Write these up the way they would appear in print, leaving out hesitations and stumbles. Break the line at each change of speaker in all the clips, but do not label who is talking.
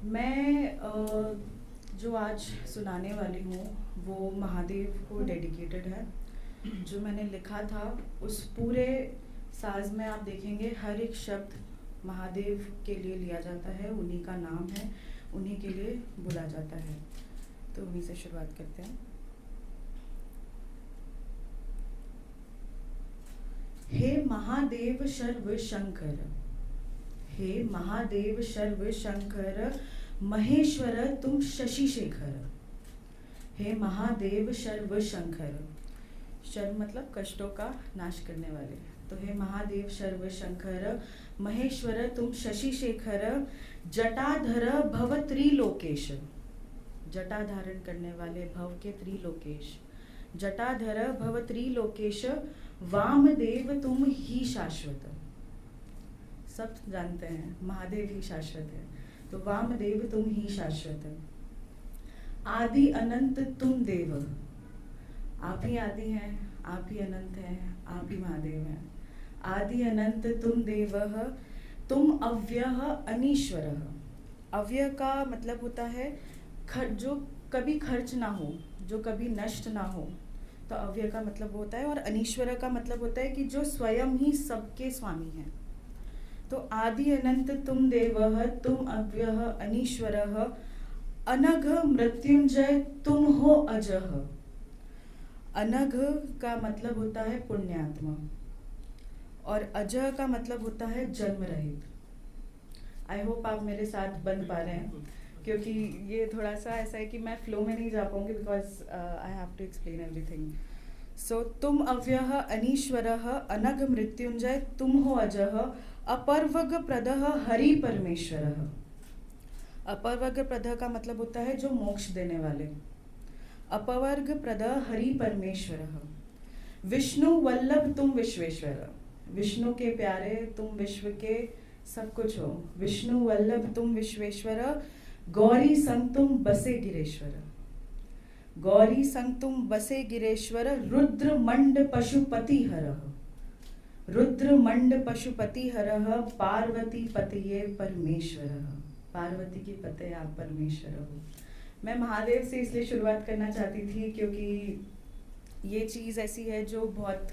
मैं जो आज सुनाने वाली हूँ वो महादेव को डेडिकेटेड है। जो मैंने लिखा था उस पूरे साज में आप देखेंगे हर एक शब्द महादेव के लिए लिया जाता है, उन्हीं का नाम है, उन्हीं के लिए बोला जाता है। तो उन्हीं से शुरुआत करते हैं। हे महादेव शर्व शंकर, हे महादेव शर्व शंकर, महेश्वर तुम शशि शेखर। हे महादेव शर्व शंकर, शर्व मतलब कष्टों का नाश करने वाले। तो हे महादेव शर्व शंकर, महेश्वर तुम शशि शेखर, जटाधर भव त्रिलोकेश। जटा धारण करने वाले, भव के त्रिलोकेश। जटाधर भव त्रिलोकेश, वामदेव तुम ही शाश्वत। सब जानते हैं महादेव ही शाश्वत है, तो वामदेव तुम ही शाश्वत है। आदि अनंत तुम देव, आप ही आदि हैं, आप ही अनंत हैं, आप ही महादेव हैं। आदि अनंत तुम देवः, तुम अव्ययः अनीश्वरः। अव्यय का मतलब होता है जो कभी खर्च ना हो, जो कभी नष्ट ना हो, तो अव्यय का मतलब होता है। और अनीश्वर का मतलब होता है कि जो स्वयं ही सबके स्वामी हैं। तो आदि अनंत तुम देवः, तुम अव्ययः अनीश्वरः, अनघ मृत्युंजय तुम हो अजः। अनघ का मतलब होता है पुण्यात्मा, और अजह का मतलब होता है जन्म रहित। आई होप आप मेरे साथ बन पा रहे हैं, क्योंकि ये थोड़ा सा ऐसा है कि मैं फ्लो में नहीं जा पाऊंगी, because I have to explain everything. So तुम अव्ययः अनीश्वरः, अनघ मृत्युंजय तुम हो अजः, अपर्वग प्रदः हरि परमेश्वरः। अपर्वग प्रद का मतलब होता है जो मोक्ष देने वाले। अपवर्ग प्रद हरि परमेश्वरः। विष्णु वल्लभ तुम विश्वेश्वर, विष्णु के प्यारे, तुम विश्व के सब कुछ हो। विष्णु वल्लभ तुम विश्वेश्वर, गौरी संग तुम बसे गिरेश्वर। गौरी संग तुम बसे गिरेश्वर, रुद्र मंड पशुपति हरः। रुद्र मंड पशुपति हरः, पार्वती पतये परमेश्वरः। पार्वती की पते आप परमेश्वर हो। मैं महादेव से इसलिए शुरुआत करना चाहती थी क्योंकि ये चीज़ ऐसी है जो बहुत,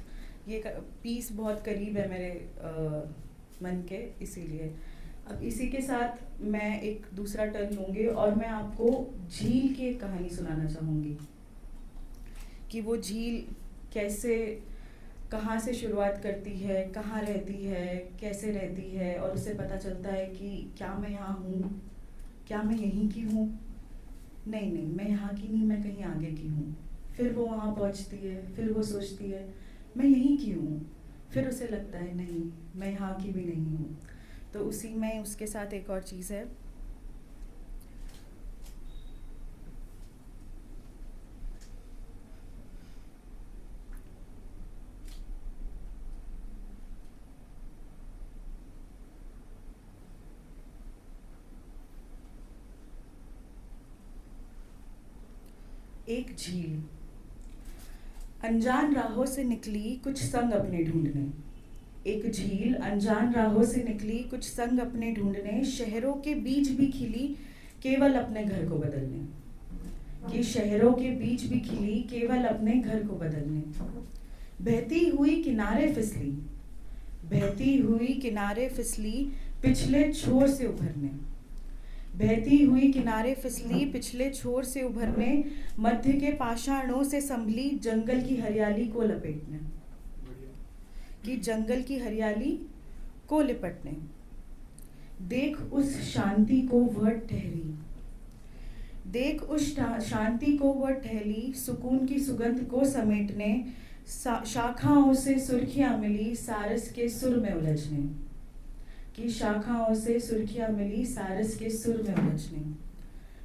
ये पीस बहुत करीब है मेरे मन के, इसीलिए। अब इसी के साथ मैं एक दूसरा टर्न लूँगी और मैं आपको झील की एक कहानी सुनाना चाहूँगी कि वो झील कैसे, कहाँ से शुरुआत करती है, कहाँ रहती है, कैसे रहती है, और उससे पता चलता है कि क्या मैं यहाँ हूँ, क्या मैं यहीं की हूँ। नहीं, मैं यहाँ की नहीं, मैं कहीं आगे की हूँ। फिर वो वहाँ पहुँचती है, फिर वो सोचती है मैं यहीं की हूँ, फिर उसे लगता है नहीं, मैं यहाँ की भी नहीं हूँ। तो उसी में उसके साथ एक और चीज़ है। एक झील अनजान राहों से निकली कुछ संग अपने ढूंढने। एक झील अनजान राहों से निकली कुछ संग अपने ढूंढने, शहरों के बीच भी खिली केवल अपने घर को बदलने। कि शहरों के बीच भी खिली केवल अपने घर को बदलने। बहती हुई किनारे फिसली, बहती हुई किनारे फिसली पिछले छोर से उभरने। बहती हुई किनारे फिसली पिछले छोर से उभरने, मध्य के पाषाणों से संभली जंगल की हरियाली को लपेटने। कि जंगल की हरियाली को लिपटने। देख उस शांति को वह ठहरी, देख उस शांति को वह ठहली, सुकून की सुगंध को समेटने। शाखाओं से सुर्खियां मिली सारस के सुर में उलझने। कि शाखाओं से सुर्खियां मिली सारस के सुर में उलझने।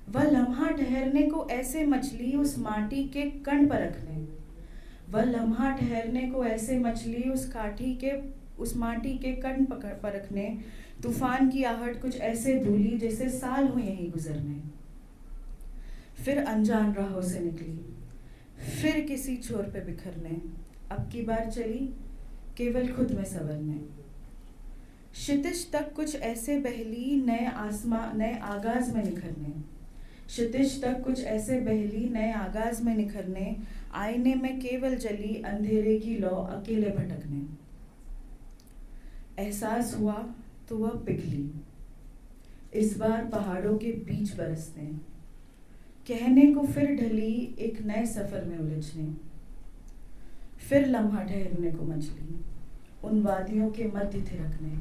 वह लम्हा ठहरने को ऐसे मछली उस माटी के कण पर रखने। वह लम्हा ठहरने को ऐसे मछली उस माटी के कण पर रखने। तूफान की आहट कुछ ऐसे धूली जैसे साल हो यहीं गुजरने। फिर अनजान राहों से निकली, फिर किसी छोर पे बिखरने। अब की बार चली केवल खुद में संवरने। क्षितिज तक कुछ ऐसे बहली नए आसमां नए आगाज में निखरने, क्षितिज तक कुछ ऐसे बहली नए आगाज में निखरने, आईने में केवल जली अंधेरे की लौ अकेले भटकने। एहसास हुआ तो वह पिघली, इस बार पहाड़ों के बीच बरसने, कहने को फिर ढली एक नए सफर में उलझने। फिर लम्हा ठहरने को मचली, उन वादियों के मध्य थिरकने।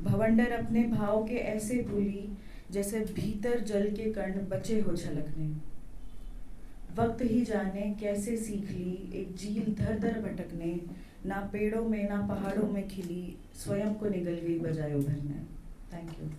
भवंडर अपने भाव के ऐसे भूली, जैसे भीतर जल के कण बचे हो छलकने। वक्त ही जाने कैसे सीख ली एक झील धर धर भटकने, ना पेड़ों में ना पहाड़ों में खिली, स्वयं को निगल गई बजाय उभरने। Thank you.